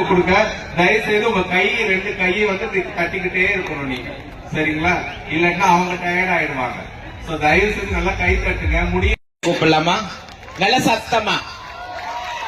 கொடுக்க தயவு செய்து உங்க ரெண்டு கையை வந்து கட்டிக்கிட்டே இருக்கணும் நீங்க, சரிங்களா? இல்லன்னா அவங்க டயர்ட் ஆயிடுவாங்க. தயவு செய்து நல்லா கை தட்டுங்க. முடியும் கூப்பிடலாமா? நல்ல சத்தமா